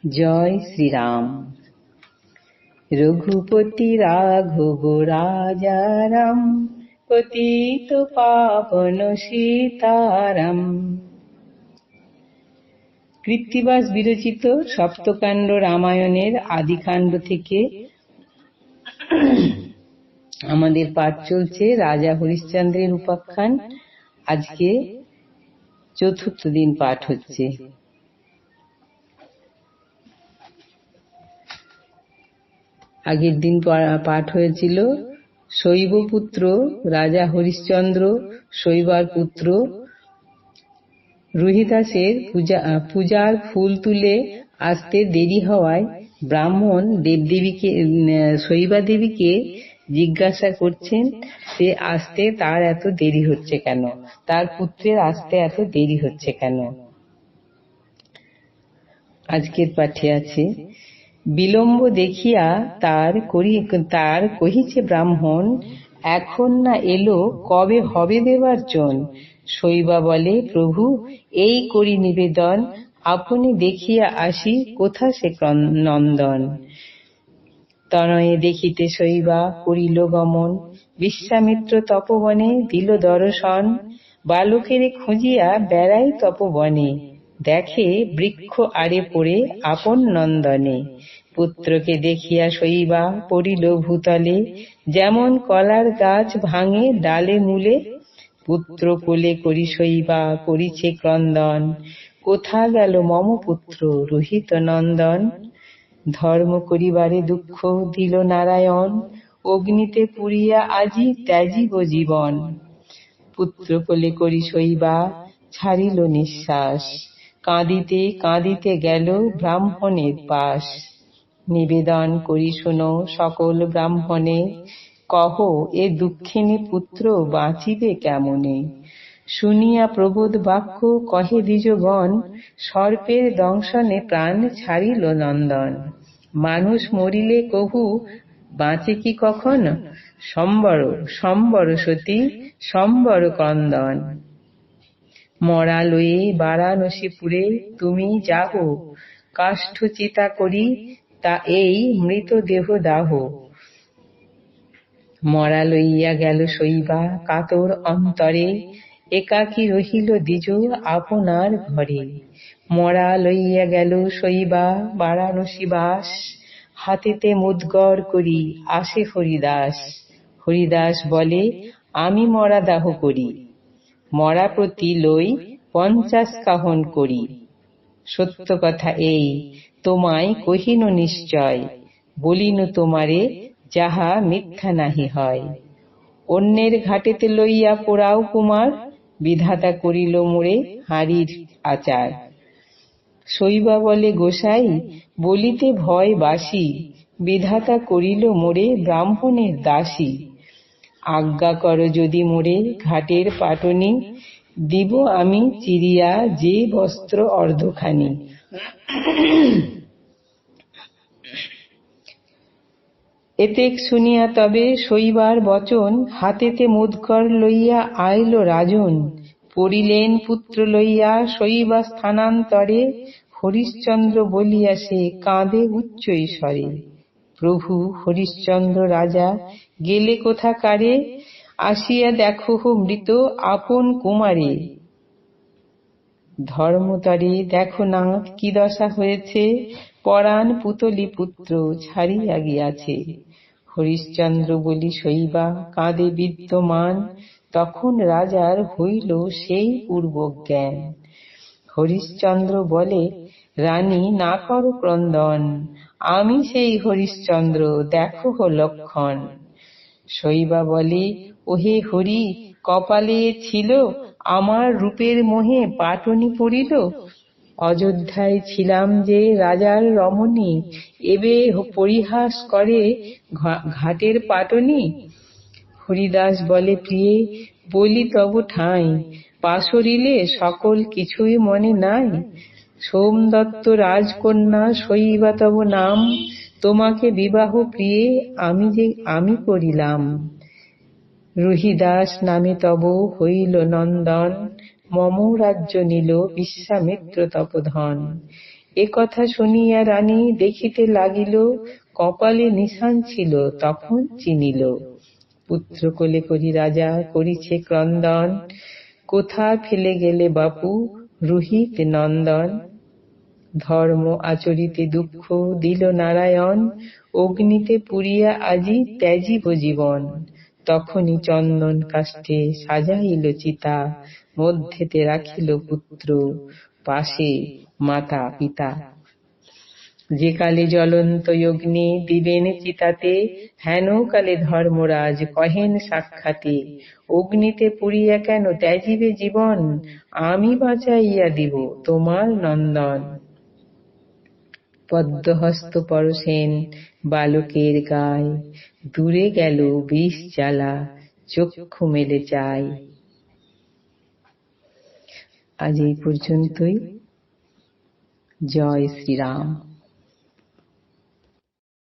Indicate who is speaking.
Speaker 1: জয় শ্রীরাম। রঘুপতি রাঘব রাজারাম, পতিত পাবন সীতারাম। কৃত্তিবাস বিরচিত সপ্তকাণ্ড রামায়ণের আদিকাণ্ড থেকে আমাদের পাঠ চলছে রাজা হরিশ্চন্দ্রের উপাখ্যান। আজকে চতুর্থ দিন পাঠ হচ্ছে। আগের দিন পাঠ হয়েছিল শৈবপুত্র রাজা হরিশ্চন্দ্র শৈবার পুত্র রুহিদাসের পূজার ফুল তুলে আসতে দেরি হওয়ায় ব্রাহ্মণ দেবদেবীকে শৈবা দেবীকে জিজ্ঞাসা করছেন সে আসতে তার এত দেরি হচ্ছে কেন, তার পুত্রের আসতে এত দেরি হচ্ছে কেন। আজকের পাঠে আছে, বিলম্ব দেখিয়া তার কহিছে ব্রাহ্মণ, এখন না এলো কবে হবে দেবার জন। শৈবা বলে, প্রভু এই করি নিবেদন, আপনি দেখিয়া আসি কোথা সে নন্দন। তনয়ে দেখিতে শৈবা করিল গমন, বিশ্বামিত্র তপবনে দিল দর্শন। বালকের খুঁজিয়া বেড়াই তপবনে, দেখে বৃক্ষ আড়ে পড়ে আপন নন্দনে। পুত্রকে দেখিয়া শৈবা পড়িল ভূতলে, যেমন কলার গাছ ভাঙে ডালে মূলে। পুত্র কোলে করি শৈবা করিছে ক্রন্দন, কোথা গেল মম পুত্র রোহিত নন্দন। ধর্ম করিবারে দুঃখ দিল নারায়ণ, অগ্নিতে পুড়িয়া আজি ত্যাজিব জীবন। পুত্র কোলে করি শৈবা ছাড়িল নিঃশ্বাস, কাঁদিতে কাঁদিতে গেল ব্রাহ্মণের পাশ। নিবেদন করি শোনো সকল ব্রাহ্মণে, কহ এ দুঃখিনী পুত্র বাঁচিবে কেমনে। শুনিয়া প্রবোধ বাক্য কহে দ্বিজগণ, সর্পের দংশনে প্রাণ ছাড়িল নন্দন। মানুষ মরিলে কহু বাঁচে কি কখন, সম্বর সম্বর সতী সম্বর ক্রন্দন। মরা লয়ে বারাণসীপুরে তুমি যাহ, কাষ্ঠ চিতা করি তা এই মৃতদেহ দাহ। মরা লইয়া গেল শৈবা কাতর অন্তরে, একাকী রহিল দ্বিজ আপনার ঘরে। মরা লইয়া গেল শৈবা বারাণসীবাস, হাতেতে মুদ্গর করি আসে হরিদাস। হরিদাস বলে, আমি মরা দাহ করি, মরা প্রতি লই 50 কাহন করি। সত্য কথা এই তোমায় কহিন নিশ্চয়, বলিনু তোমারে যাহা মিথ্যা নাহি হয়। অন্যের ঘাটেতে লইয়া পোড়াও কুমার, বিধাতা করিল মোরে হাঁড়ির আচার। শৈবা বলে, গোসাই বলিতে ভয় বাসি, বিধাতা করিল মোরে ব্রাহ্মণের দাসী। আজ্ঞা কর যদি মোরে ঘাটের পাটনি, দিব আমি চিরিয়া যে বস্ত্র অর্ধখানি। এতেক শুনিয়া তবে শৈবার বচন, হাতেতে মুদ্গর লইয়া আইল রাজন। পড়িলেন পুত্র লইয়া শৈবা স্থানান্তরে, হরিশ্চন্দ্র বলিয়া সে কাঁদে উচ্চ স্বরে। প্রভু হরিশ্চন্দ্র রাজা গেলে কোথাকারে, আসিয়া দেখো মৃত আপন কুমারে। ধর্মতরে দেখো নাথ কি দশা হয়েছে, পরাণ পুতলি পুত্র ছাড়িয়া গিয়াছে। হরিশ্চন্দ্র বলি শৈবা কাঁদে বিদ্যমান, তখন রাজার হইল সেই পূর্ব জ্ঞান। হরিশ্চন্দ্র বলে, রানী না করো ক্রন্দন, আমি সেই হরিশ্চন্দ্র দেখো লক্ষণ। শৈবা বলে, ওহে হরি কপালে ছিল আমার রূপের মোহে পাটনি পড়িল। অযোধ্যায় ছিলাম যে রাজার রমণী, এবে পরিহাস করে ঘাটের পাটনি। হরিদাস বলে, প্রিয়ে বলি তব ঠাঁই, পাশরিলে সকল কিছুই মনে নাই। সোমদত্ত রাজকন্যা শৈবা তব নাম, তোমাকে বিবাহ প্রিয়ে আমি করিলাম। রুহিদাস নামে তব হইল নন্দন, মম রাজ্য নিল বিশ্বামিত্র তপধন। এ কথা শুনিয়া রানী দেখিতে লাগিল, কপালে নিশান ছিল তখন চিনিল। পুত্র কোলে করি রাজা করিছে ক্রন্দন, কোথা ফেলে গেলে বাপু রোহিত নন্দন। ধর্ম আচরিতে দুঃখ দিল নারায়ণ, অগ্নিতে পুড়িয়া আজি ত্যাজিব জীবন। তখনই চন্দন কাষ্ঠে সাজাইল চিতা, মধ্যেতে রাখিল পুত্র, পাশে মাতা পিতা। যে কালে জ্বলন্ত অগ্নি দিবেন চিতাতে, হেন কালে ধর্মরাজ কহেন সাক্ষাতে, অগ্নিতে পুড়িয়া কেন ত্যাজিবে জীবন, আমি বাঁচাইয়া দিব তোমার নন্দন। পদ্মহস্ত পরশেন বালকের গায়, দূরে গেল বিষ জ্বালা চক্ষু মেলে চাই। আজ এই পর্যন্তই। জয় শ্রীরাম।